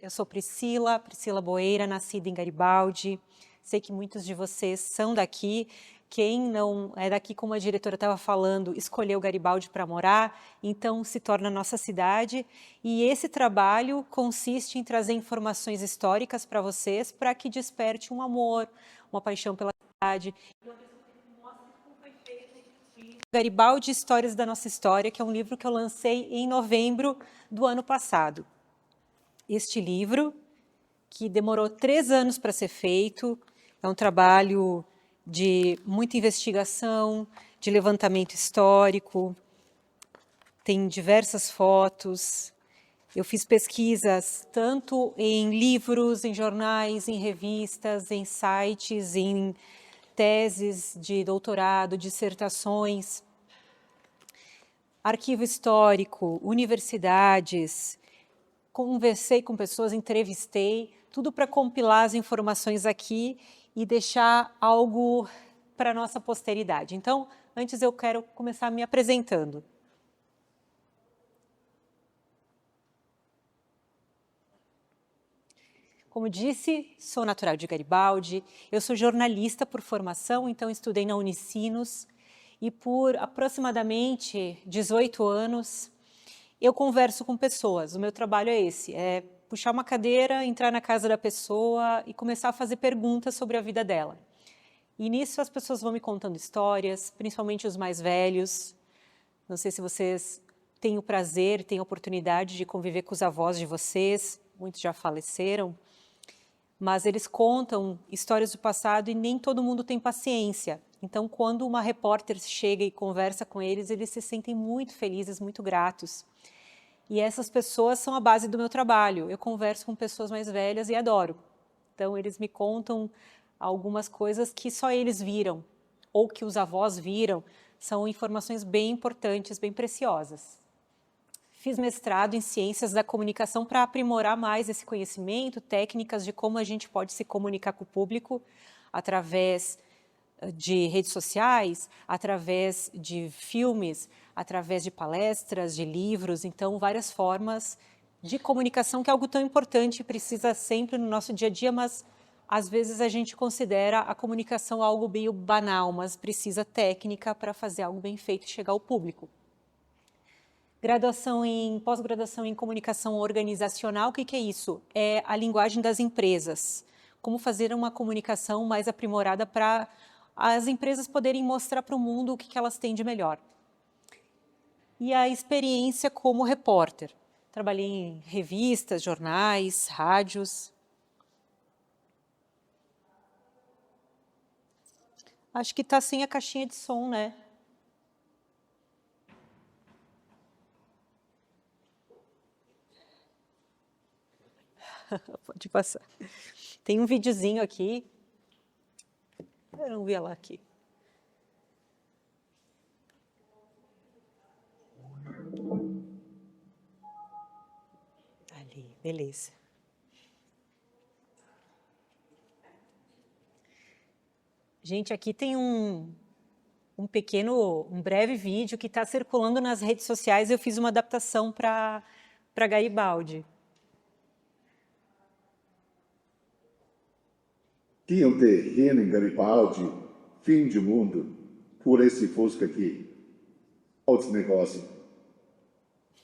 Eu sou Priscila Boeira, nascida em Garibaldi. Sei que muitos de vocês são daqui. Quem não é daqui, como a diretora estava falando, escolheu Garibaldi para morar, então se torna nossa cidade. E esse trabalho consiste em trazer informações históricas para vocês, para que desperte um amor, uma paixão pela cidade. Garibaldi, Histórias da Nossa História, que é um livro que eu lancei em novembro do ano passado. Este livro, que demorou 3 anos para ser feito, é um trabalho de muita investigação, de levantamento histórico, tem diversas fotos. Eu fiz pesquisas tanto em livros, em jornais, em revistas, em sites, em teses de doutorado, dissertações, arquivo histórico, universidades, conversei com pessoas, entrevistei, tudo para compilar as informações aqui e deixar algo para a nossa posteridade. Então, antes eu quero começar me apresentando. Como disse, sou natural de Garibaldi, eu sou jornalista por formação, então estudei na Unicinos e por aproximadamente 18 anos eu converso com pessoas. O meu trabalho é esse, é puxar uma cadeira, entrar na casa da pessoa e começar a fazer perguntas sobre a vida dela. E nisso as pessoas vão me contando histórias, principalmente os mais velhos. Não sei se vocês têm o prazer, têm a oportunidade de conviver com os avós de vocês, muitos já faleceram, mas eles contam histórias do passado e nem todo mundo tem paciência. Então, quando uma repórter chega e conversa com eles, eles se sentem muito felizes, muito gratos. E essas pessoas são a base do meu trabalho. Eu converso com pessoas mais velhas e adoro. Então, eles me contam algumas coisas que só eles viram, ou que os avós viram. São informações bem importantes, bem preciosas. Fiz mestrado em Ciências da Comunicação para aprimorar mais esse conhecimento, técnicas de como a gente pode se comunicar com o público através de redes sociais, através de filmes, através de palestras, de livros, então várias formas de comunicação, que é algo tão importante e precisa sempre no nosso dia a dia, mas às vezes a gente considera a comunicação algo meio banal, mas precisa técnica para fazer algo bem feito e chegar ao público. Pós-graduação em comunicação organizacional, o que é isso? É a linguagem das empresas. Como fazer uma comunicação mais aprimorada para as empresas poderem mostrar para o mundo o que elas têm de melhor. E a experiência como repórter. Trabalhei em revistas, jornais, rádios. Acho que está sem a caixinha de som, né? Pode passar. Tem um videozinho aqui. Eu não vi ela aqui. Ali, beleza. Gente, aqui tem um breve vídeo que está circulando nas redes sociais. Eu fiz uma adaptação para Garibaldi. Tinha um terreno em Garibaldi, fim de mundo, por esse Fusca aqui. Outros negócios.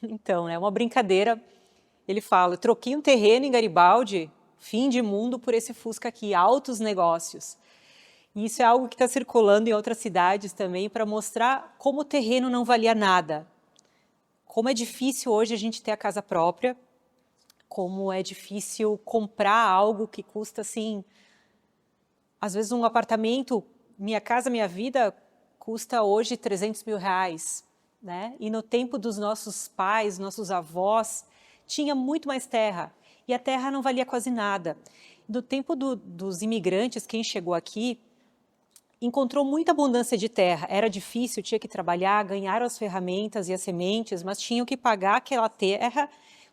Então, é uma brincadeira. Ele fala, eu troquei um terreno em Garibaldi, fim de mundo, por esse Fusca aqui, altos negócios. E isso é algo que está circulando em outras cidades também, para mostrar como o terreno não valia nada. Como é difícil hoje a gente ter a casa própria, como é difícil comprar algo que custa, assim, às vezes um apartamento, Minha Casa Minha Vida, custa hoje 300 mil reais, né? E no tempo dos nossos pais, nossos avós, tinha muito mais terra, e a terra não valia quase nada. Do tempo dos imigrantes, quem chegou aqui, encontrou muita abundância de terra, era difícil, tinha que trabalhar, ganhar as ferramentas e as sementes, mas tinham que pagar aquela terra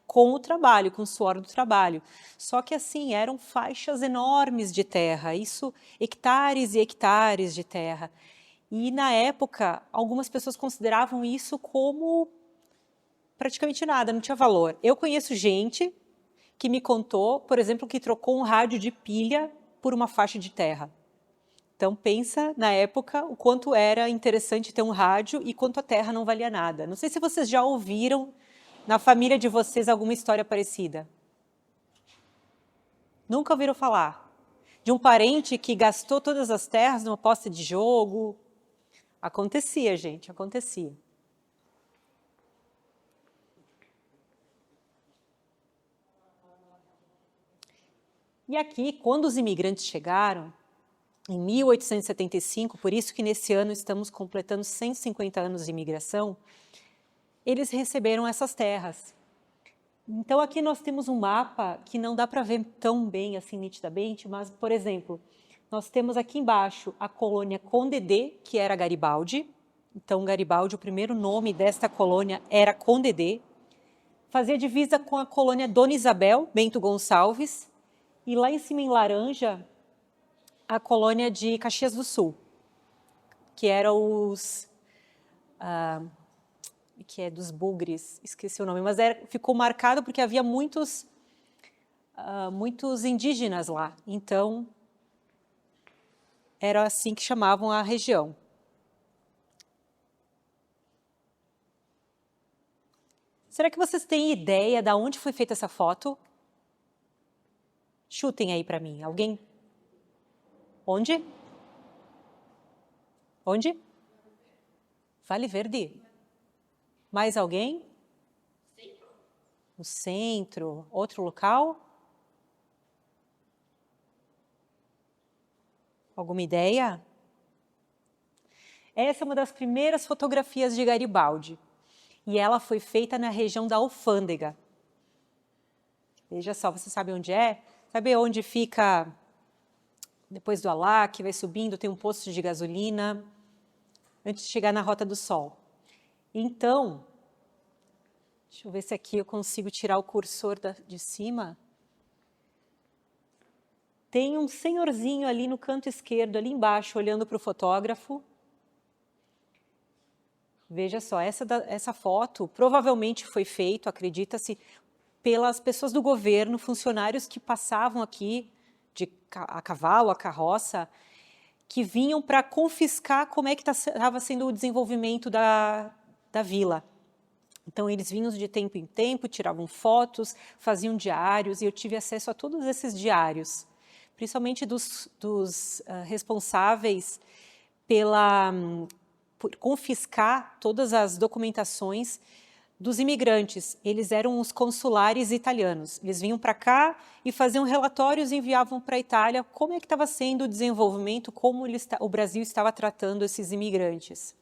com o trabalho, com o suor do trabalho. Só que assim, eram faixas enormes de terra, isso, hectares e hectares de terra. E na época, algumas pessoas consideravam isso como praticamente nada, não tinha valor. Eu conheço gente que me contou, por exemplo, que trocou um rádio de pilha por uma faixa de terra. Então, pensa, na época, o quanto era interessante ter um rádio e quanto a terra não valia nada. Não sei se vocês já ouviram, na família de vocês, alguma história parecida. Nunca ouviram falar? De um parente que gastou todas as terras numa aposta de jogo? Acontecia, gente, acontecia. E aqui, quando os imigrantes chegaram, em 1875, por isso que nesse ano estamos completando 150 anos de imigração, eles receberam essas terras. Então aqui nós temos um mapa que não dá para ver tão bem assim nitidamente, mas, por exemplo, nós temos aqui embaixo a colônia Conde de, que era Garibaldi. Então Garibaldi, o primeiro nome desta colônia era Conde de. Fazia divisa com a colônia Dona Isabel, Bento Gonçalves, e lá em cima em laranja, a colônia de Caxias do Sul, que era dos bugres, esqueci o nome, mas ficou marcado porque havia muitos indígenas lá, então era assim que chamavam a região. Será que vocês têm ideia de onde foi feita essa foto? Chutem aí para mim, alguém? Onde? Onde? Vale Verde. Mais alguém? No centro. Outro local? Alguma ideia? Essa é uma das primeiras fotografias de Garibaldi. E ela foi feita na região da Alfândega. Veja só, você sabe onde é? Sabe onde fica, depois do Alac, vai subindo, tem um posto de gasolina, antes de chegar na Rota do Sol. Então, deixa eu ver se aqui eu consigo tirar o cursor de cima. Tem um senhorzinho ali no canto esquerdo, ali embaixo, olhando para o fotógrafo. Veja só, essa foto provavelmente foi feita, acredita-se, pelas pessoas do governo, funcionários que passavam aqui a cavalo, a carroça, que vinham para confiscar como é que estava sendo o desenvolvimento da vila. Então, eles vinham de tempo em tempo, tiravam fotos, faziam diários, e eu tive acesso a todos esses diários, principalmente dos responsáveis por confiscar todas as documentações dos imigrantes. Eles eram os consulares italianos. Eles vinham para cá e faziam relatórios e enviavam para a Itália como é que estava sendo o desenvolvimento, como o Brasil estava tratando esses imigrantes.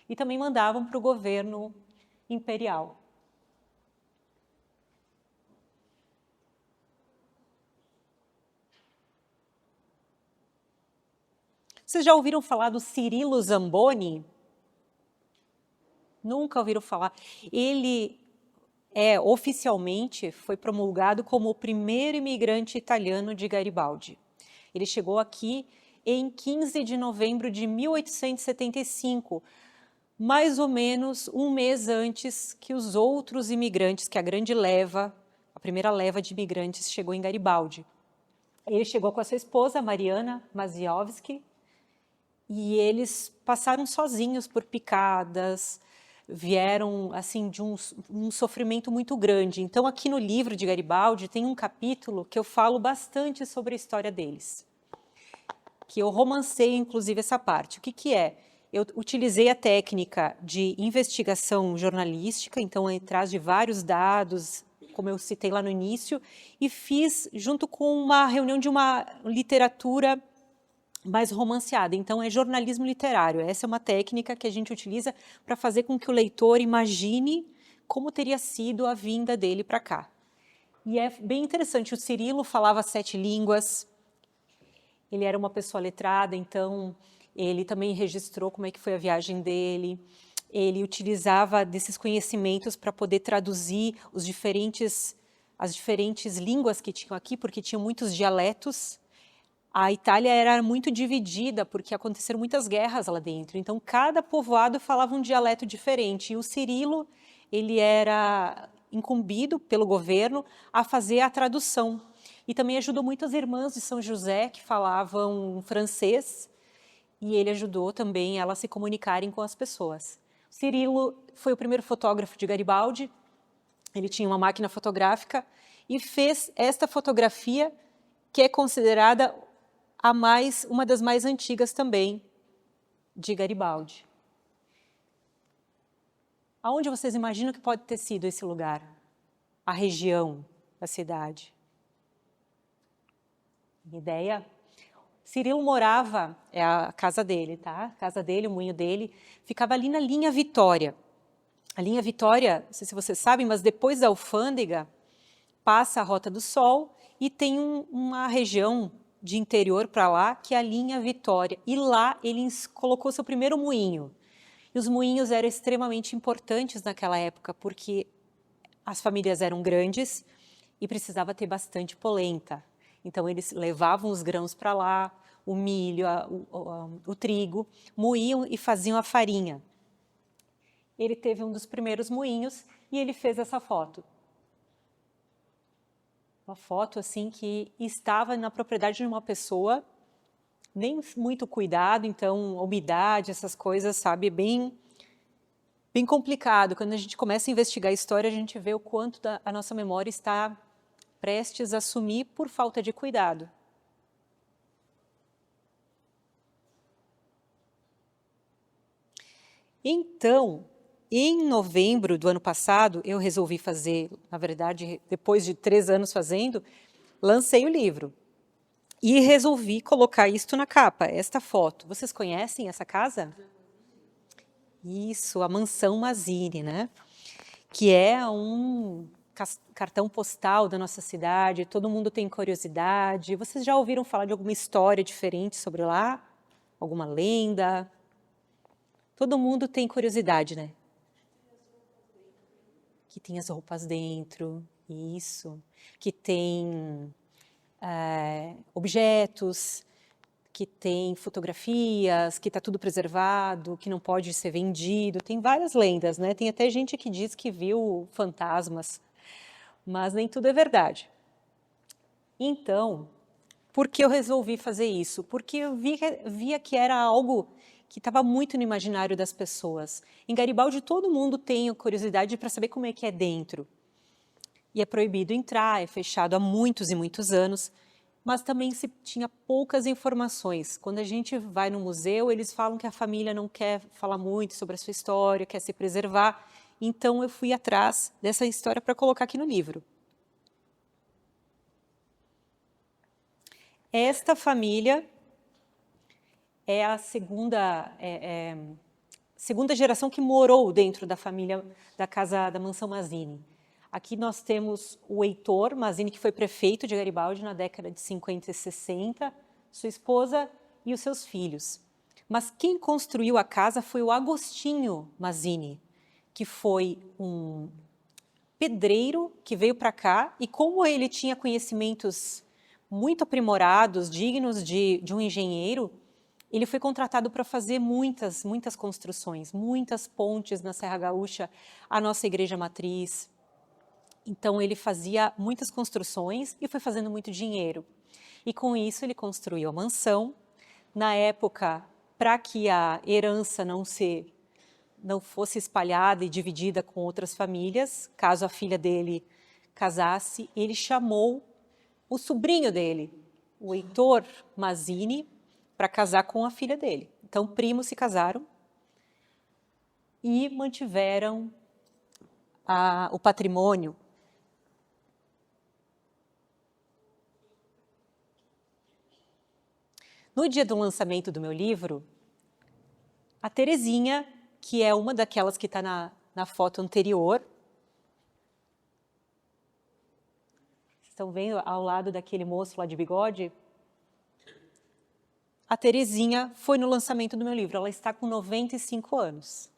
E também mandavam para o governo imperial. Vocês já ouviram falar do Cirilo Zamboni? Nunca ouviram falar. Ele oficialmente foi promulgado como o primeiro imigrante italiano de Garibaldi. Ele chegou aqui em 15 de novembro de 1875, mais ou menos um mês antes que os outros imigrantes, que a primeira leva de imigrantes chegou em Garibaldi. Ele chegou com a sua esposa, Mariana Maziowski, e eles passaram sozinhos por picadas, vieram assim de um sofrimento muito grande. Então, aqui no livro de Garibaldi tem um capítulo que eu falo bastante sobre a história deles, que eu romancei, inclusive, essa parte. O que é? Eu utilizei a técnica de investigação jornalística, então, atrás de vários dados, como eu citei lá no início, e fiz junto com uma reunião de uma literatura mais romanceada. Então, é jornalismo literário. Essa é uma técnica que a gente utiliza para fazer com que o leitor imagine como teria sido a vinda dele para cá. E é bem interessante, o Cirilo falava 7 línguas, ele era uma pessoa letrada, então ele também registrou como é que foi a viagem dele, ele utilizava desses conhecimentos para poder traduzir as diferentes línguas que tinham aqui, porque tinham muitos dialetos. A Itália era muito dividida, porque aconteceram muitas guerras lá dentro. Então, cada povoado falava um dialeto diferente. E o Cirilo, ele era incumbido pelo governo a fazer a tradução. E também ajudou muitas irmãs de São José que falavam francês, e ele ajudou também elas a se comunicarem com as pessoas. Cirilo foi o primeiro fotógrafo de Garibaldi, ele tinha uma máquina fotográfica e fez esta fotografia, que é considerada uma das mais antigas também de Garibaldi. Aonde vocês imaginam que pode ter sido esse lugar? A região da cidade? Ideia? Cirilo morava, é a casa dele, tá? A casa dele, o moinho dele, ficava ali na linha Vitória. A linha Vitória, não sei se vocês sabem, mas depois da Alfândega, passa a Rota do Sol e tem uma região de interior para lá, que é a linha Vitória. E lá ele colocou seu primeiro moinho. E os moinhos eram extremamente importantes naquela época, porque as famílias eram grandes e precisava ter bastante polenta. Então eles levavam os grãos para lá, o milho, o trigo, moíam e faziam a farinha. Ele teve um dos primeiros moinhos e ele fez essa foto. Uma foto assim que estava na propriedade de uma pessoa, nem muito cuidado, então umidade, essas coisas, sabe, bem complicado. Quando a gente começa a investigar a história, a gente vê o quanto a nossa memória está prestes a sumir por falta de cuidado. Então, em novembro do ano passado, eu resolvi fazer, na verdade, depois de 3 anos fazendo, lancei o livro. E resolvi colocar isto na capa, esta foto. Vocês conhecem essa casa? Isso, a Mansão Mazzini, né? Que é um cartão postal da nossa cidade, todo mundo tem curiosidade. Vocês já ouviram falar de alguma história diferente sobre lá? Alguma lenda? Todo mundo tem curiosidade, né? Que tem as roupas dentro, isso. Que tem objetos, que tem fotografias, que está tudo preservado, que não pode ser vendido. Tem várias lendas, né? Tem até gente que diz que viu fantasmas, mas nem tudo é verdade. Então, por que eu resolvi fazer isso? Porque eu via que era algo que estava muito no imaginário das pessoas. Em Garibaldi, todo mundo tem curiosidade para saber como é que é dentro. E é proibido entrar, é fechado há muitos e muitos anos, mas também se tinha poucas informações. Quando a gente vai no museu, eles falam que a família não quer falar muito sobre a sua história, quer se preservar. Então, eu fui atrás dessa história para colocar aqui no livro. Esta família é a segunda geração que morou dentro da família da casa da Mansão Mazzini. Aqui nós temos o Heitor Mazzini, que foi prefeito de Garibaldi na década de 50 e 60, sua esposa e os seus filhos. Mas quem construiu a casa foi o Agostinho Mazzini, que foi um pedreiro que veio para cá e como ele tinha conhecimentos muito aprimorados, dignos de um engenheiro, ele foi contratado para fazer muitas construções, muitas pontes na Serra Gaúcha, a nossa igreja matriz. Então, ele fazia muitas construções e foi fazendo muito dinheiro. E com isso, ele construiu a mansão. Na época, para que a herança não fosse espalhada e dividida com outras famílias, caso a filha dele casasse, ele chamou o sobrinho dele, o Heitor Mazzini, para casar com a filha dele. Então, primos se casaram e mantiveram o patrimônio. No dia do lançamento do meu livro, a Terezinha, que é uma daquelas que está na foto anterior, vocês estão vendo ao lado daquele moço lá de bigode? A Terezinha foi no lançamento do meu livro, ela está com 95 anos.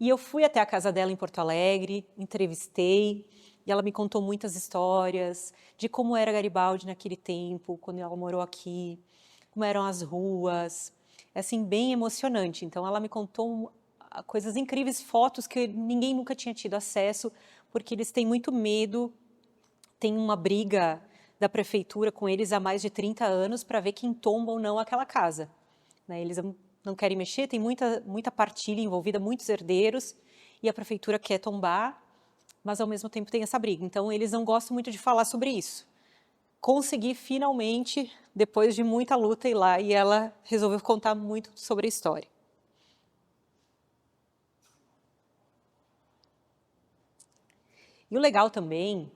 E eu fui até a casa dela em Porto Alegre, entrevistei, e ela me contou muitas histórias de como era Garibaldi naquele tempo, quando ela morou aqui, como eram as ruas, é assim, bem emocionante. Então, ela me contou coisas incríveis, fotos que ninguém nunca tinha tido acesso, porque eles têm muito medo, tem uma briga da prefeitura com eles há mais de 30 anos para ver quem tomba ou não aquela casa. Né? Eles não querem mexer, tem muita partilha envolvida, muitos herdeiros, e a prefeitura quer tombar, mas ao mesmo tempo tem essa briga. Então, eles não gostam muito de falar sobre isso. Consegui finalmente, depois de muita luta, ir lá, e ela resolveu contar muito sobre a história. E o legal também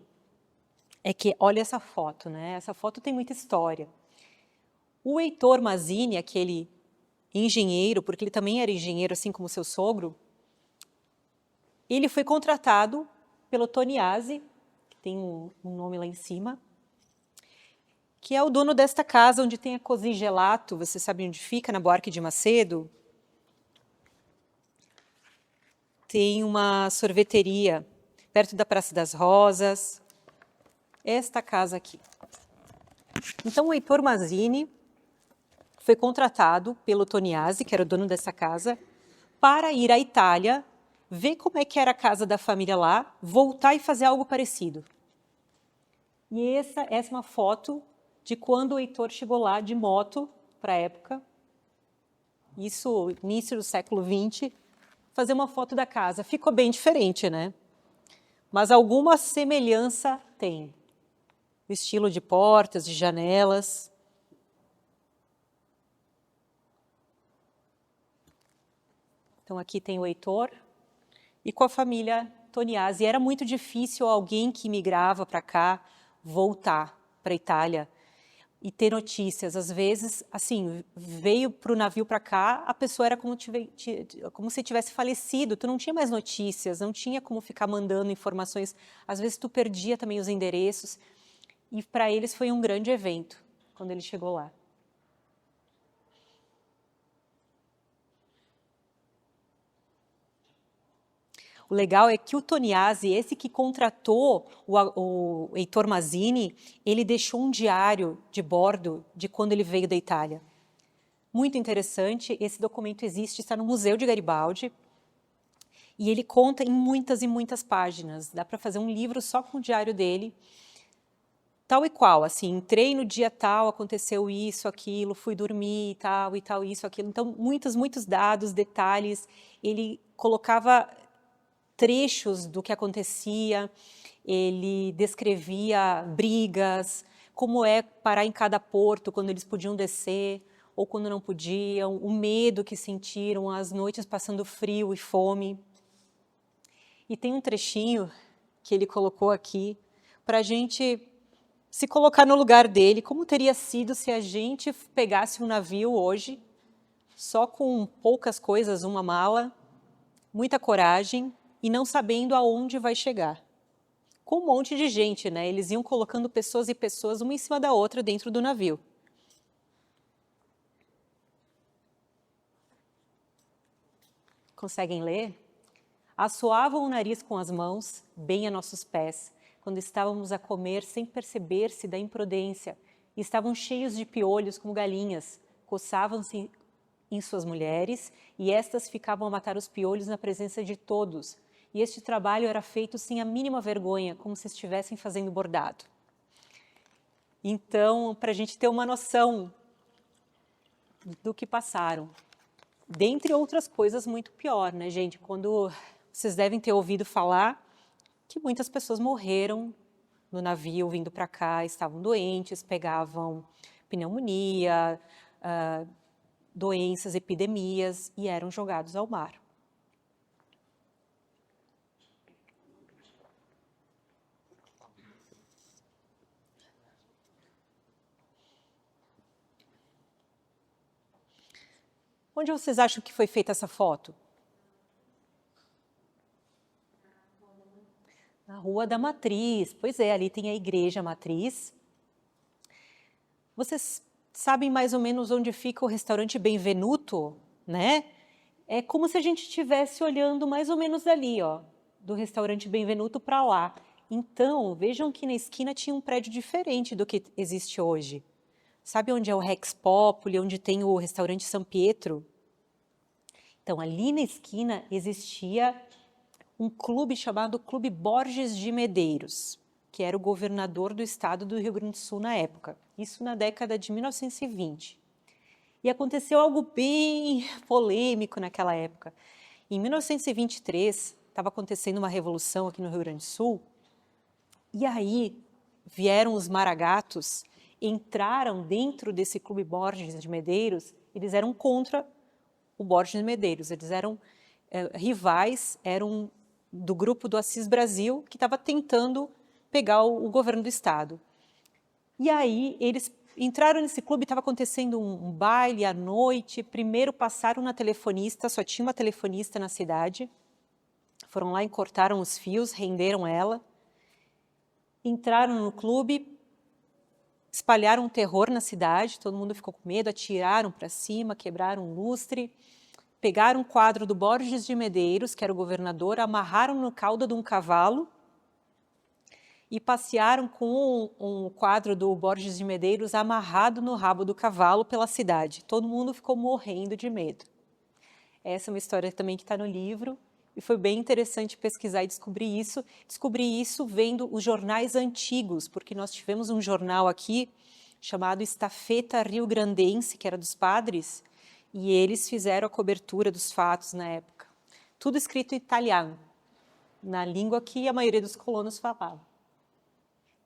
é que, olha essa foto, né? Essa foto tem muita história. O Heitor Mazzini, aquele engenheiro, porque ele também era engenheiro, assim como seu sogro, ele foi contratado pelo Toniasi, que tem um nome lá em cima, que é o dono desta casa, onde tem a Così Gelato, você sabe onde fica, na Buarque de Macedo? Tem uma sorveteria perto da Praça das Rosas, esta casa aqui. Então, o Heitor Mazzini foi contratado pelo Toniasi, que era o dono dessa casa, para ir à Itália, ver como é que era a casa da família lá, voltar e fazer algo parecido. E essa é uma foto de quando o Heitor chegou lá de moto, para a época, isso início do século XX, fazer uma foto da casa. Ficou bem diferente, né? Mas alguma semelhança tem. O estilo de portas, de janelas. Então, aqui tem o Heitor e com a família Toniasi. Era muito difícil alguém que migrava para cá voltar para a Itália e ter notícias. Às vezes, assim, veio para o navio para cá, a pessoa era como se tivesse falecido, tu não tinha mais notícias, não tinha como ficar mandando informações. Às vezes, tu perdia também os endereços. E para eles foi um grande evento, quando ele chegou lá. O legal é que o Toniasi, esse que contratou o Heitor Mazzini, ele deixou um diário de bordo de quando ele veio da Itália. Muito interessante, esse documento existe, está no Museu de Garibaldi, e ele conta em muitas e muitas páginas. Dá para fazer um livro só com o diário dele, tal e qual, assim, entrei no dia tal, aconteceu isso, aquilo, fui dormir, tal e tal, isso, aquilo. Então, muitos dados, detalhes, ele colocava trechos do que acontecia, ele descrevia brigas, como é parar em cada porto, quando eles podiam descer ou quando não podiam, o medo que sentiram, as noites passando frio e fome. E tem um trechinho que ele colocou aqui para a gente se colocar no lugar dele, como teria sido se a gente pegasse um navio hoje, só com poucas coisas, uma mala, muita coragem, e não sabendo aonde vai chegar. Com um monte de gente, né? Eles iam colocando pessoas e pessoas, uma em cima da outra, dentro do navio. Conseguem ler? Assoavam o nariz com as mãos, bem a nossos pés, quando estávamos a comer sem perceber-se da imprudência, e estavam cheios de piolhos como galinhas, coçavam-se em suas mulheres, e estas ficavam a matar os piolhos na presença de todos, e este trabalho era feito sem a mínima vergonha, como se estivessem fazendo bordado. Então, para a gente ter uma noção do que passaram. Dentre outras coisas muito pior, né, gente? Quando vocês devem ter ouvido falar que muitas pessoas morreram no navio vindo para cá, estavam doentes, pegavam pneumonia, doenças, epidemias e eram jogados ao mar. Onde vocês acham que foi feita essa foto? Na Rua da Matriz. Pois é, ali tem a Igreja Matriz. Vocês sabem mais ou menos onde fica o restaurante Benvenuto, né? É como se a gente estivesse olhando mais ou menos dali, ó, do restaurante Benvenuto para lá. Então, vejam que na esquina tinha um prédio diferente do que existe hoje. Sabe onde é o Rex Populi, onde tem o restaurante San Pietro? Então, ali na esquina existia um clube chamado Clube Borges de Medeiros, que era o governador do estado do Rio Grande do Sul na época, isso na década de 1920. E aconteceu algo bem polêmico naquela época. Em 1923, estava acontecendo uma revolução aqui no Rio Grande do Sul, e aí vieram os maragatos, entraram dentro desse Clube Borges de Medeiros, eles eram contra o Borges de Medeiros, eles eram rivais, eram do grupo do Assis Brasil, que estava tentando pegar o governo do estado. E aí eles entraram nesse clube, estava acontecendo um baile à noite, primeiro passaram na telefonista, só tinha uma telefonista na cidade, foram lá e cortaram os fios, renderam ela, entraram no clube, espalharam um terror na cidade, todo mundo ficou com medo, atiraram para cima, quebraram um lustre, pegaram um quadro do Borges de Medeiros, que era o governador, amarraram no cauda de um cavalo e passearam com um quadro do Borges de Medeiros amarrado no rabo do cavalo pela cidade. Todo mundo ficou morrendo de medo. Essa é uma história também que está no livro e foi bem interessante pesquisar e descobrir isso. Descobri isso vendo os jornais antigos, porque nós tivemos um jornal aqui chamado Estafeta Rio Grandense, que era dos padres, e eles fizeram a cobertura dos fatos na época. Tudo escrito em italiano, na língua que a maioria dos colonos falava.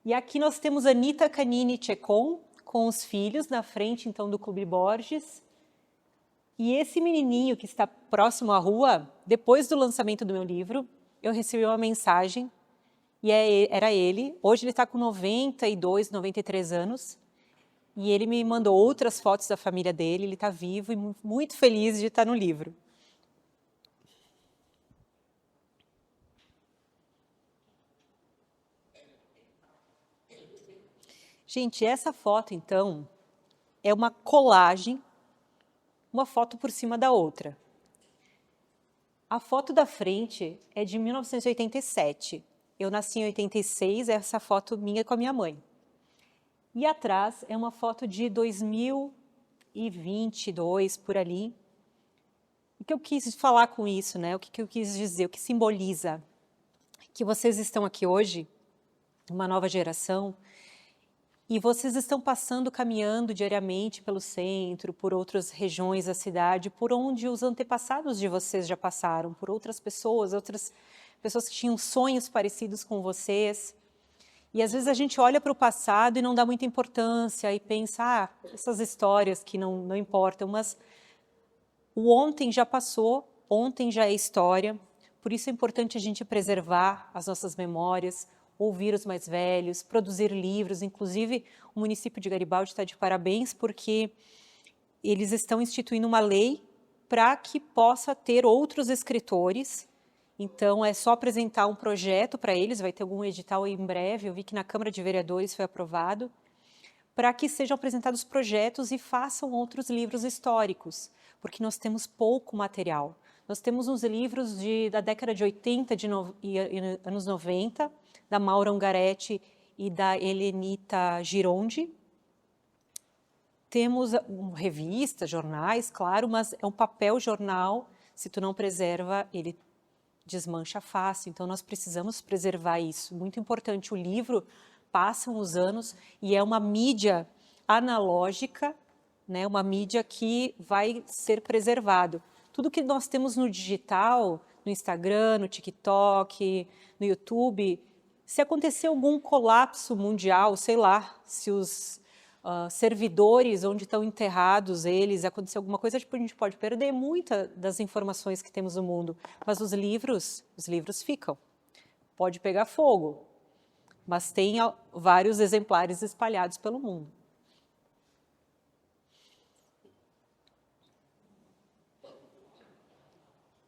E aqui nós temos Anita Canini Checon, com os filhos, na frente então do Clube Borges. E esse menininho que está próximo à rua, depois do lançamento do meu livro, eu recebi uma mensagem, e era ele. Hoje ele está com 92, 93 anos, e ele me mandou outras fotos da família dele, ele está vivo e muito feliz de estar no livro. Gente, essa foto, então, é uma colagem, uma foto por cima da outra. A foto da frente é de 1987. Eu nasci em 86, essa foto minha com a minha mãe. E atrás é uma foto de 2022, por ali. O que eu quis falar com isso, né? O que eu quis dizer, o que simboliza? Que vocês estão aqui hoje, uma nova geração, e vocês estão passando, caminhando diariamente pelo centro, por outras regiões da cidade, por onde os antepassados de vocês já passaram, por outras pessoas que tinham sonhos parecidos com vocês. E às vezes a gente olha para o passado e não dá muita importância e pensa, essas histórias que não importam, mas o ontem já passou, ontem já é história, por isso é importante a gente preservar as nossas memórias, ouvir os mais velhos, produzir livros. Inclusive, o município de Garibaldi está de parabéns porque eles estão instituindo uma lei para que possa ter outros escritores. Então, é só apresentar um projeto para eles, vai ter algum edital em breve, eu vi que na Câmara de Vereadores foi aprovado, para que sejam apresentados projetos e façam outros livros históricos, porque nós temos pouco material. Nós temos uns livros da década de 80 e anos 90, da Maura Ungaretti e da Helenita Girondi. Temos revistas, jornais, claro, mas é um papel jornal, se tu não preserva, ele desmancha fácil, então nós precisamos preservar isso. Muito importante, o livro, passam os anos e é uma mídia analógica, né, uma mídia que vai ser preservado. Tudo que nós temos no digital, no Instagram, no TikTok, no YouTube, se acontecer algum colapso mundial, sei lá, se os servidores onde estão enterrados eles, acontecer alguma coisa, tipo, a gente pode perder muitas das informações que temos no mundo, mas os livros ficam. Pode pegar fogo, mas tem vários exemplares espalhados pelo mundo.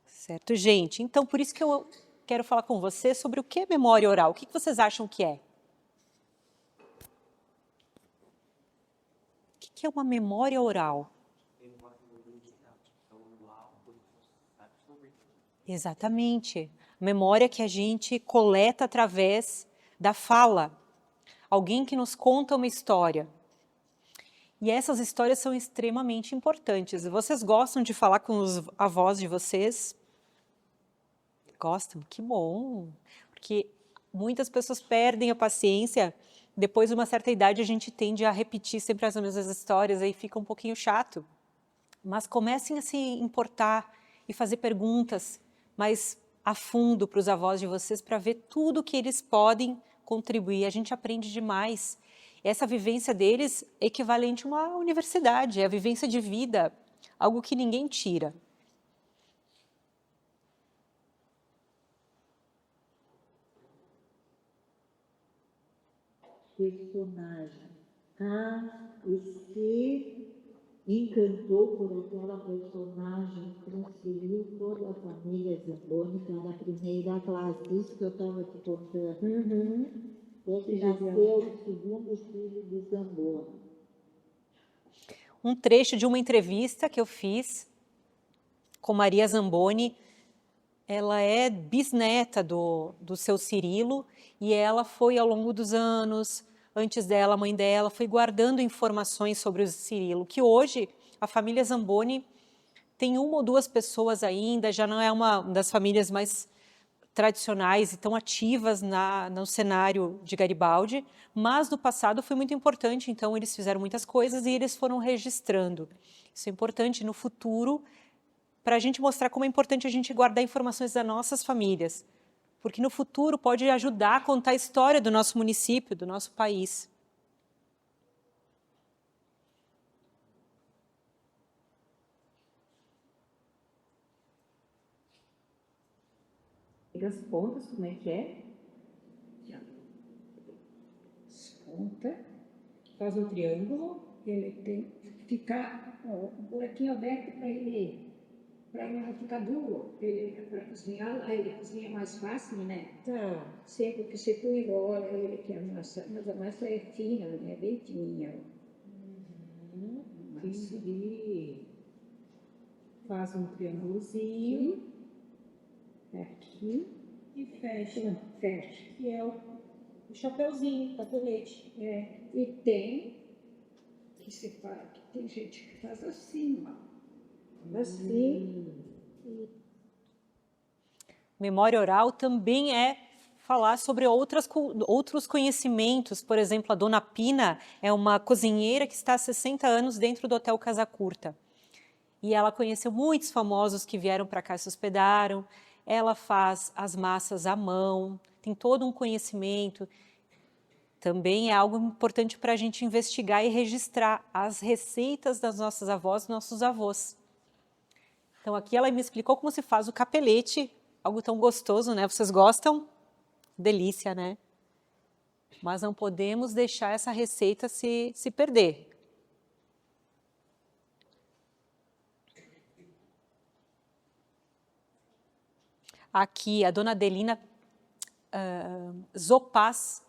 Certo, gente? Então, por isso que eu quero falar com você sobre o que é memória oral. O que vocês acham que é? O que é uma memória oral? Exatamente. Memória que a gente coleta através da fala. Alguém que nos conta uma história. E essas histórias são extremamente importantes. Vocês gostam de falar com os avós de vocês? Gostam? Que bom! Porque muitas pessoas perdem a paciência. Depois de uma certa idade, a gente tende a repetir sempre as mesmas histórias, aí fica um pouquinho chato. Mas comecem a se importar e fazer perguntas mais a fundo para os avós de vocês, para ver tudo que eles podem contribuir. A gente aprende demais. Essa vivência deles é equivalente a uma universidade, é a vivência de vida, algo que ninguém tira. Personagem. Você encantou por aquela personagem, transferiu toda a família Zamboni para a primeira classe. Isso que eu estava te contando. Ele nasceu o segundo filho de Zamboni. Um trecho de uma entrevista que eu fiz com Maria Zamboni. Ela é bisneta do seu Cirilo e ela foi, ao longo dos anos, antes dela, a mãe dela, foi guardando informações sobre o Cirilo, que hoje a família Zamboni tem uma ou duas pessoas ainda, já não é uma das famílias mais tradicionais e tão ativas no cenário de Garibaldi, mas no passado foi muito importante, então eles fizeram muitas coisas e eles foram registrando. Isso é importante no futuro, para a gente mostrar como é importante a gente guardar informações das nossas famílias, porque no futuro pode ajudar a contar a história do nosso município, do nosso país. Pega as pontas, como é que é? As pontas, faz um triângulo, ele tem que ficar um buraquinho aberto para ele não ficar duro, para cozinhar, aí ele cozinha mais fácil, né? Tá. Sempre que se tu enrola ele que a massa, mas a massa é fina, né? Bem fininha. Entendi. Faz um triângulozinho aqui e fecha. Fecha. Que é o chapeuzinho, capelete. É. E tem que se faz, tem gente que faz assim, ó. Assim. Memória oral também é falar sobre outros conhecimentos. Por exemplo, a Dona Pina é uma cozinheira que está há 60 anos dentro do Hotel Casa Curta. E ela conheceu muitos famosos que vieram para cá e se hospedaram. Ela faz as massas à mão, tem todo um conhecimento. Também é algo importante para a gente investigar e registrar as receitas das nossas avós e nossos avós. Então, aqui ela me explicou como se faz o capelete, algo tão gostoso, né? Vocês gostam? Delícia, né? Mas não podemos deixar essa receita se perder. Aqui, a dona Adelina Zopaz,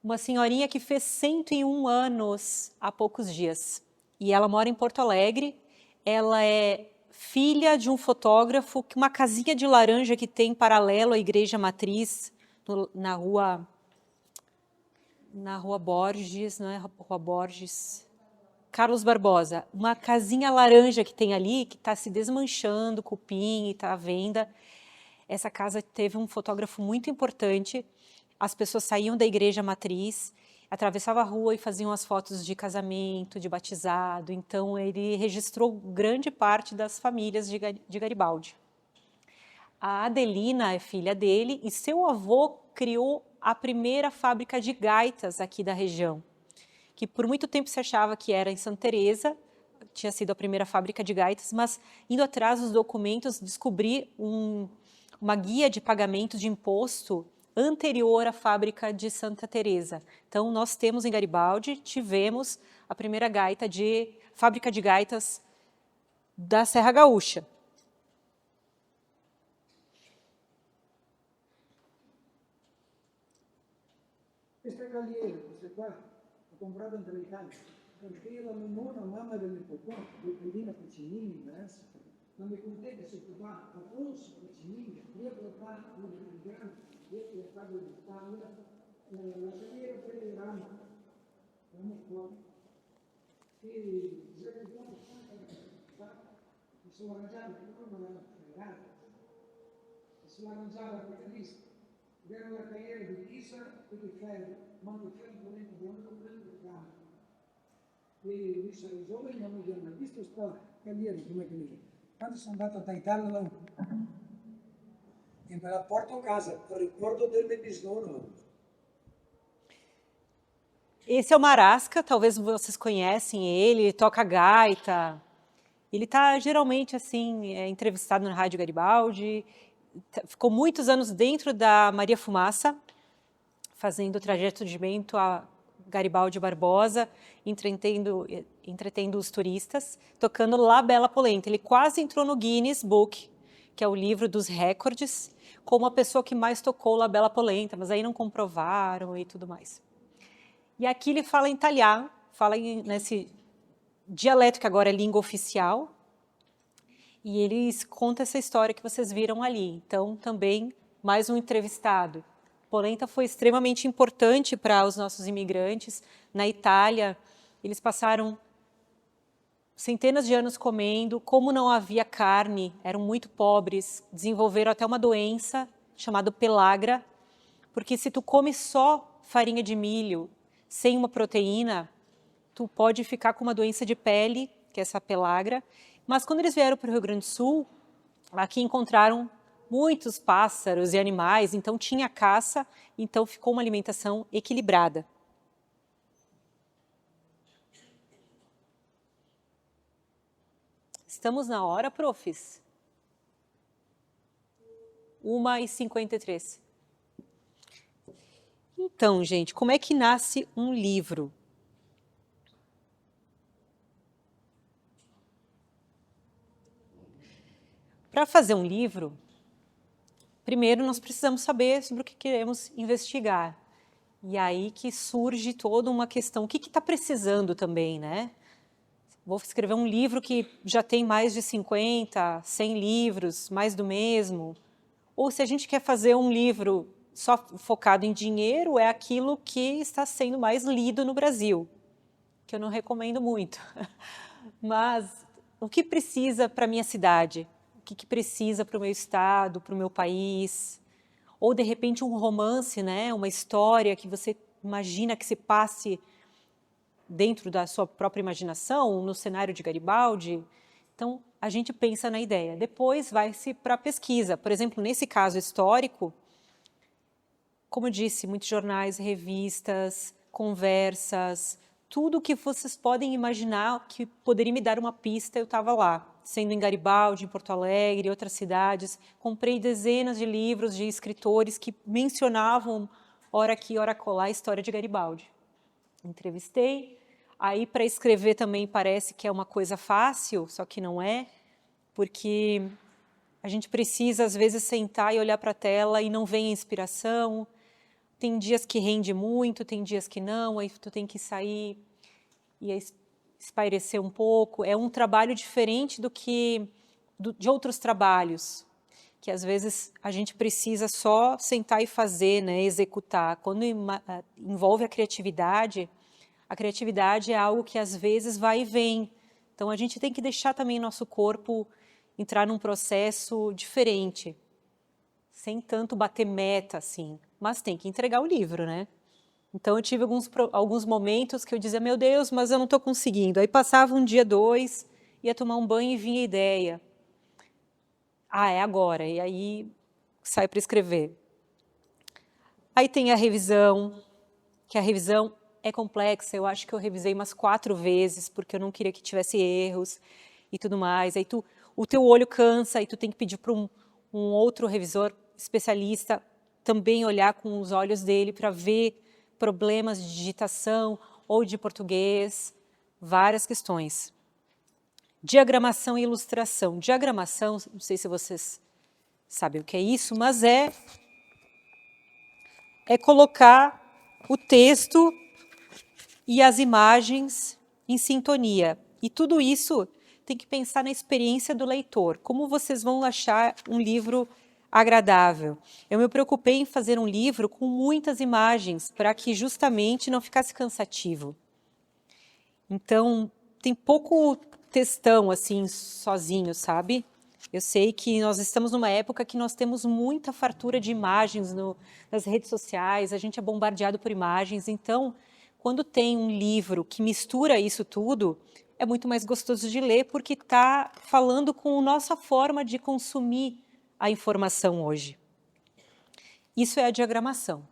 uma senhorinha que fez 101 anos há poucos dias. E ela mora em Porto Alegre. Ela é filha de um fotógrafo, uma casinha de laranja que tem paralelo à Igreja Matriz, na rua Borges, não é Rua Borges, Carlos Barbosa. Uma casinha laranja que tem ali, que está se desmanchando, cupim, e está à venda. Essa casa teve um fotógrafo muito importante. As pessoas saíam da Igreja Matriz, atravessavam a rua e faziam as fotos de casamento, de batizado. Então, ele registrou grande parte das famílias de Garibaldi. A Adelina é filha dele e seu avô criou a primeira fábrica de gaitas aqui da região, que por muito tempo se achava que era em Santa Teresa, tinha sido a primeira fábrica de gaitas, mas indo atrás dos documentos, descobri uma guia de pagamento de imposto anterior à fábrica de Santa Teresa. Então, nós temos em Garibaldi, tivemos a primeira fábrica de gaitas da Serra Gaúcha. Esta galera, você va comprada entre Italia, perché la nonna, mamma del papà, Lupina Piccinini, non mi contenta se tu va a Alfonso Piccinini, io papà, un grande, io che parlo d'Italia, la carriera per il ramo, que se arrangiava tudo uma fregata, se arrangiava para isso. Deram a carreira de Pisa e de ferro, mando ferro por dentro de onde comprando o carro. E isso é jovem, não me jornalista, está Galliero, come che dice. Quando sono andato da Italia, in quella porto casa, ricordo del mio bisnonno. Esse é o Marasca, talvez vocês conhecem ele toca gaita. Ele está geralmente assim, entrevistado na Rádio Garibaldi, ficou muitos anos dentro da Maria Fumaça, fazendo o trajeto de Bento a Garibaldi Barbosa, entretendo os turistas, tocando La Bella Polenta. Ele quase entrou no Guinness Book, que é o livro dos recordes, como a pessoa que mais tocou La Bella Polenta, mas aí não comprovaram e tudo mais. E aqui ele fala em italiano, fala nesse dialeto que agora é língua oficial, e eles contam essa história que vocês viram ali. Então, também, mais um entrevistado. Polenta foi extremamente importante para os nossos imigrantes. Na Itália, eles passaram centenas de anos comendo, como não havia carne, eram muito pobres, desenvolveram até uma doença chamada pelagra, porque se tu come só farinha de milho, sem uma proteína, tu pode ficar com uma doença de pele, que é essa pelagra. Mas quando eles vieram para o Rio Grande do Sul, aqui encontraram muitos pássaros e animais, então tinha caça, então ficou uma alimentação equilibrada. Estamos na hora, profs? 1h53. Então, gente, como é que nasce um livro? Para fazer um livro, primeiro nós precisamos saber sobre o que queremos investigar. E aí que surge toda uma questão, o que está precisando também, né? Vou escrever um livro que já tem mais de 50, 100 livros, mais do mesmo. Ou se a gente quer fazer um livro só focado em dinheiro, é aquilo que está sendo mais lido no Brasil, que eu não recomendo muito. Mas o que precisa para a minha cidade? O que precisa para o meu estado, para o meu país? Ou, de repente, um romance, né? Uma história que você imagina que se passe dentro da sua própria imaginação, no cenário de Garibaldi. Então, a gente pensa na ideia. Depois, vai-se para a pesquisa. Por exemplo, nesse caso histórico, como eu disse, muitos jornais, revistas, conversas, tudo que vocês podem imaginar que poderia me dar uma pista, eu estava lá. Sendo em Garibaldi, em Porto Alegre, outras cidades, comprei dezenas de livros de escritores que mencionavam, ora aqui, ora acolá, a história de Garibaldi. Entrevistei. Aí, para escrever também parece que é uma coisa fácil, só que não é, porque a gente precisa, às vezes, sentar e olhar para a tela e não vem a inspiração. Tem dias que rende muito, tem dias que não, aí tu tem que sair e espairecer um pouco. É um trabalho diferente do que de outros trabalhos, que às vezes a gente precisa só sentar e fazer, né, executar. Quando envolve a criatividade é algo que às vezes vai e vem. Então a gente tem que deixar também nosso corpo entrar num processo diferente, sem tanto bater meta assim, mas tem que entregar o livro, né? Então, eu tive alguns momentos que eu dizia, meu Deus, mas eu não estou conseguindo. Aí passava um dia, 2, ia tomar um banho e vinha a ideia. Ah, é agora. E aí, sai para escrever. Aí tem a revisão, que a revisão é complexa. Eu acho que eu revisei umas 4 vezes, porque eu não queria que tivesse erros e tudo mais. Aí o teu olho cansa e tu tem que pedir para um outro revisor especialista também olhar com os olhos dele para ver problemas de digitação ou de português, várias questões. Diagramação e ilustração. Diagramação, não sei se vocês sabem o que é isso, mas é colocar o texto e as imagens em sintonia. E tudo isso tem que pensar na experiência do leitor. Como vocês vão achar um livro agradável? Eu me preocupei em fazer um livro com muitas imagens, para que justamente não ficasse cansativo. Então, tem pouco textão, assim, sozinho, sabe? Eu sei que nós estamos numa época que nós temos muita fartura de imagens nas redes sociais, a gente é bombardeado por imagens, então, quando tem um livro que mistura isso tudo, é muito mais gostoso de ler, porque está falando com a nossa forma de consumir a informação hoje. Isso é a diagramação.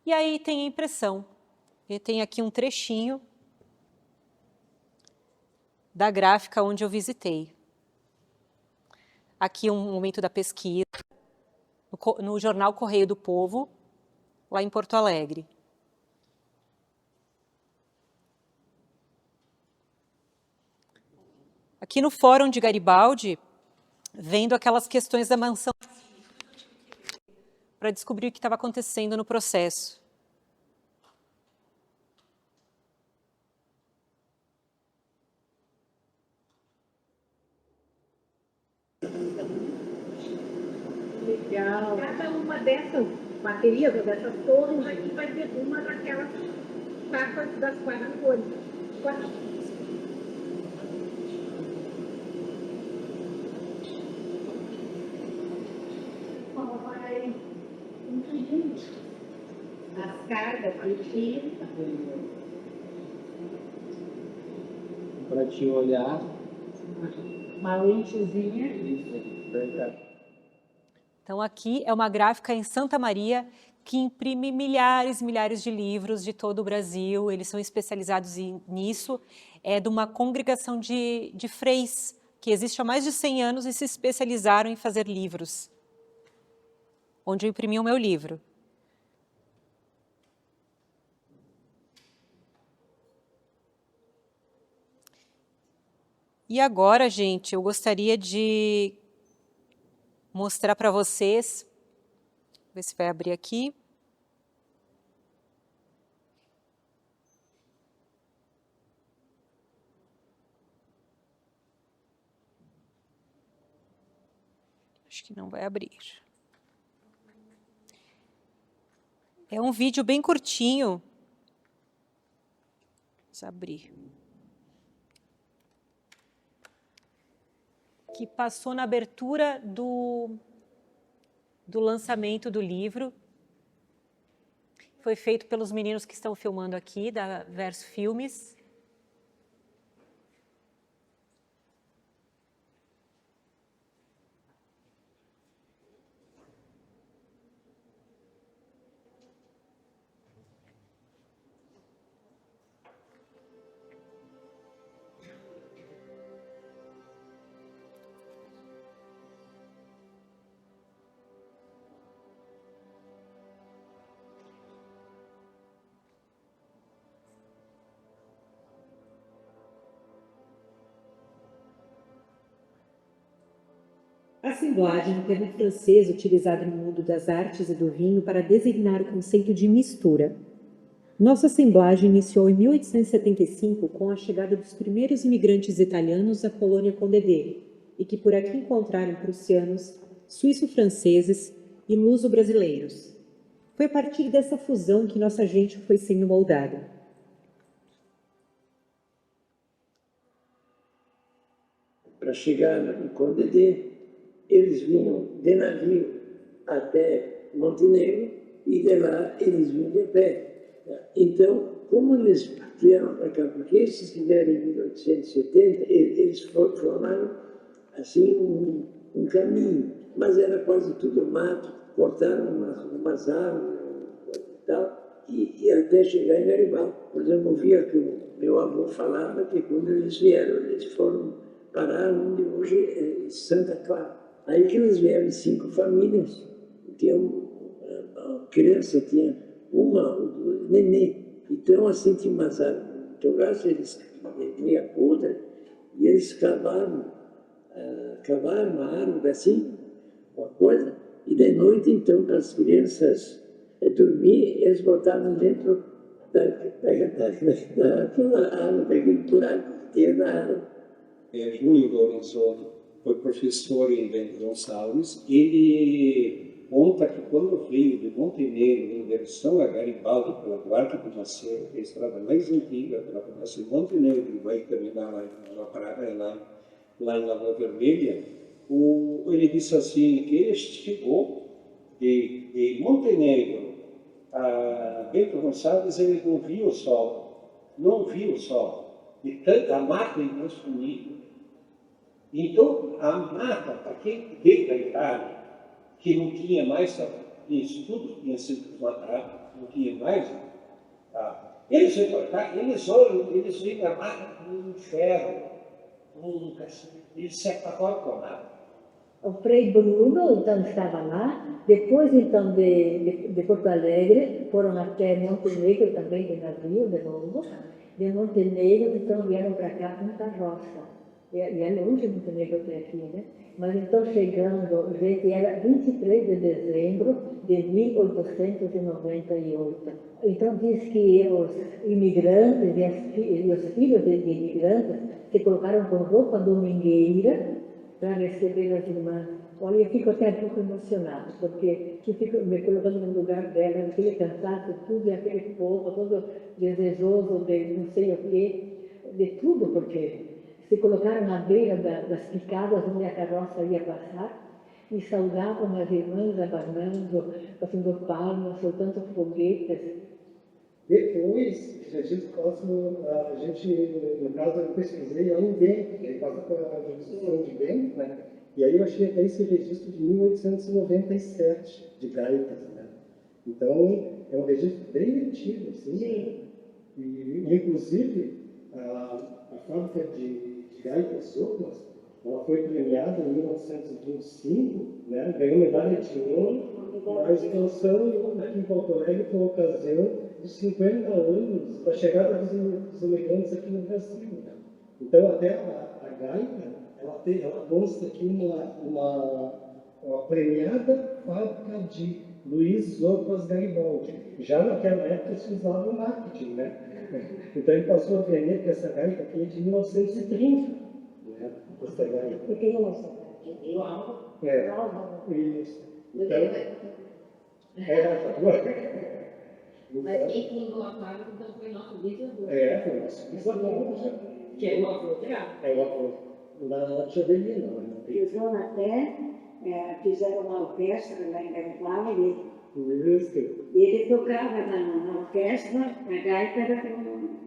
E aí tem a impressão. Eu tenho aqui um trechinho da gráfica onde eu visitei. Aqui um momento da pesquisa, no jornal Correio do Povo, lá em Porto Alegre. Aqui no Fórum de Garibaldi, vendo aquelas questões da mansão, para descobrir o que estava acontecendo no processo. Legal. Cada uma dessas baterias, ou dessas torres aqui, vai ter uma daquelas capas das 4 cores. Vai imprimindo as cargas aqui. Para te olhar. Uma lentezinha. Então, aqui é uma gráfica em Santa Maria que imprime milhares e milhares de livros de todo o Brasil. Eles são especializados nisso. É de uma congregação de freis que existe há mais de 100 anos e se especializaram em fazer livros, onde eu imprimi o meu livro. E agora, gente, eu gostaria de mostrar para vocês, ver se vai abrir aqui. Acho que não vai abrir. É um vídeo bem curtinho. Vamos abrir. Que passou na abertura do lançamento do livro. Foi feito pelos meninos que estão filmando aqui, da Verso Filmes. Assemblagem é um termo francês utilizado no mundo das artes e do vinho para designar o conceito de mistura. Nossa assemblagem iniciou em 1875 com a chegada dos primeiros imigrantes italianos à colônia Condé e que por aqui encontraram prussianos, suíço-franceses e luso-brasileiros. Foi a partir dessa fusão que nossa gente foi sendo moldada. Para chegar no Condé, eles vinham de navio até Montenegro e de lá eles vinham de pé. Então, como eles vieram para cá, porque esses que vieram em 1870, eles formaram assim um caminho, mas era quase tudo mato, cortaram umas árvores e tal, e até chegar em Garibaldi. Por exemplo, eu via que o meu avô falava que quando eles vieram, eles foram parar onde hoje é Santa Clara. Aí que eles vieram 5 famílias, tinha a criança tinha uma ou 2 nenê. Então, assim, tinha umas árvores muito grosas, eles meia podre, e eles cavaram a árvore assim, uma coisa, e de noite, então, para as crianças dormir, eles botavam dentro daquela árvore, daquele buraco que tinha na árvore. Júlio Lorenzoni foi professor em Bento Gonçalves. Ele conta que quando veio de Montenegro em versão a Garibaldi pela Guarda do Macedo, que é a estrada mais antiga, ela começa em Montenegro e vai terminar lá em Lagoa Vermelha, ele disse assim, que ele chegou de Montenegro a Bento Gonçalves, ele não viu o sol, de tanta mata inconsumível. Então, a mata, para quem veio da Itália, que não tinha mais, isso tudo tinha sido desmatado, não tinha mais, eles veem a mata com um ferro, eles se apavoram com a mata. O Frei Bruno, então, estava lá. Depois, então, de Porto Alegre, foram até Montenegro, também de navio, de novo. De Montenegro, então, vieram para cá com carroça. E é longe Montenegro até aqui, né? Mas, então, chegando, gente, era 23 de dezembro de 1898. Então, diz que os imigrantes e os filhos de imigrantes se colocaram com roupa domingueira para receber as irmãs. Olha, eu fico até um pouco emocionada, porque eu fico me colocando no lugar dela, aquele cansaço, tudo, e aquele povo todo desejoso de não sei o quê, de tudo, porque se colocaram à beira das picadas onde a carroça ia passar e saudavam as irmãs abanando, fazendo palmas, soltando foguetes. Depois, registro próximo, a gente, no caso, eu pesquisei aí em Bento, aí passa pela jurisdição de Bento, né? E aí eu achei até esse registro de 1897, de gaitas, né? Então, é um registro bem antigo, assim. Sim. E, inclusive, a fábrica de gaitas sopras, ela foi premiada em 1925, né? Ganhou medalha de ouro na expansão aqui em Porto Alegre por ocasião de 50 anos da chegada dos imigrantes aqui no Brasil. Né? Então, até a gaita, ela consta aqui uma premiada fábrica de Luiz Zopas Garibaldi. Já naquela época se usava o marketing, né? Então ele passou a vender que essa gaita aqui é de 1930. Né? Essa gaita. Porque eu não sei. Isso. Então, Mas quem fundou a fábrica então foi nosso bisavô. Foi nosso bisavô. Que é o avô dela. É o avô da Chovelina. E o João até fizeram uma orquestra lá em Garibaldi. Isso. E ele tocava na orquestra, a gaita era com o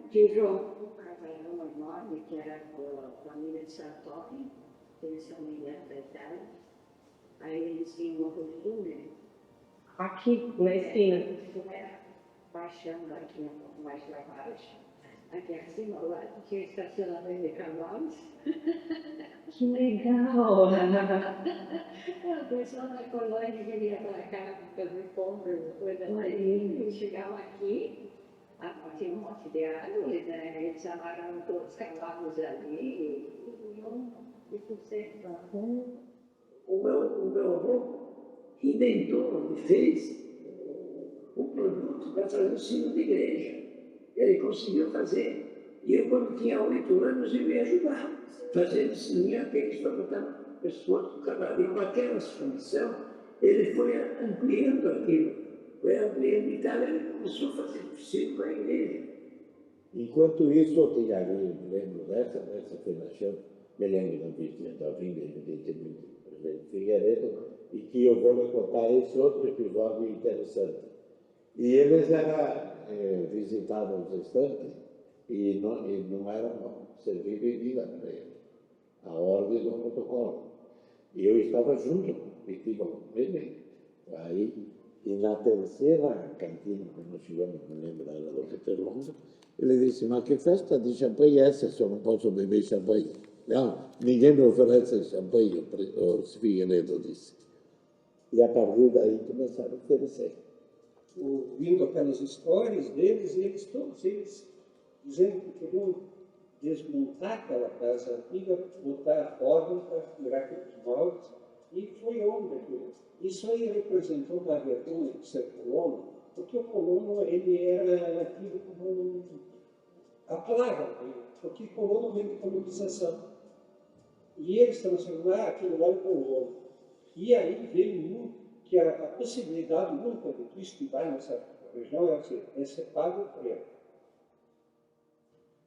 tio João. Um casarão enorme, que era a família de Sartori, eles são imigrantes da Itália. Aí eles tinham uma costume. Aqui, na esquina. Baixando aqui um pouco mais para baixo. Aqui acima, lá tinha estacionamento de cavalos. Que legal! O pessoal da colônia queria para cá fazer compras, coisa assim. Chegava aqui, tinha um monte de árvores, né? Eles amarraram todos os cavalos ali e sucesso. O meu avô inventou e fez um produto para fazer o sino de igreja. Ele conseguiu fazer. E eu, quando tinha 8 anos, eu ia ajudar. Fazendo sininho aqueles para botar pessoas do cavalo. E com aquela função, ele foi ampliando aquilo. Foi ampliando e tal, ele começou a fazer o sino para a igreja. Enquanto isso, eu tinha me lembro dessa afirmação, me lembro da visita ao fim de presidente Figueiredo, e que eu vou lhe contar esse outro episódio interessante. E eles visitavam os estantes e não era servir bebida para eles. A ordem do protocolo. E eu estava junto, e digo, bem. Aí, e na terceira cantina que nós tivemos, me lembro da do Peter Longo, ele disse, mas que festa de champanhe é essa se eu não posso beber champanhe? Não, ninguém me oferece champanhe, o Figueiredo disse. E a partir daí começaram a oferecer. Ouvindo aquelas histórias deles, todos eles dizendo que queriam desmontar aquela casa antiga, botar a fábrica, tirar aqueles moldes, e foi onde aquilo. Isso aí representou uma vergonha de ser colono, porque o colono ele era tido como a plaga dele, porque colono vem de colonização. E eles transformaram aquilo lá em colono. E aí veio muito que a possibilidade única de tu estivar nessa região é ser pago por ela.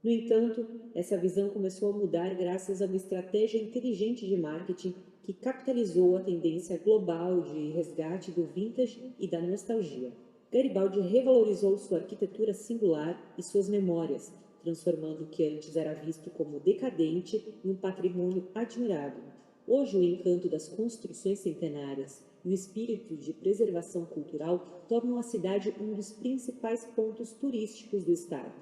No entanto, essa visão começou a mudar graças a uma estratégia inteligente de marketing que capitalizou a tendência global de resgate do vintage e da nostalgia. Garibaldi revalorizou sua arquitetura singular e suas memórias, transformando o que antes era visto como decadente em um patrimônio admirável. Hoje, o encanto das construções centenárias e o espírito de preservação cultural tornam a cidade um dos principais pontos turísticos do estado.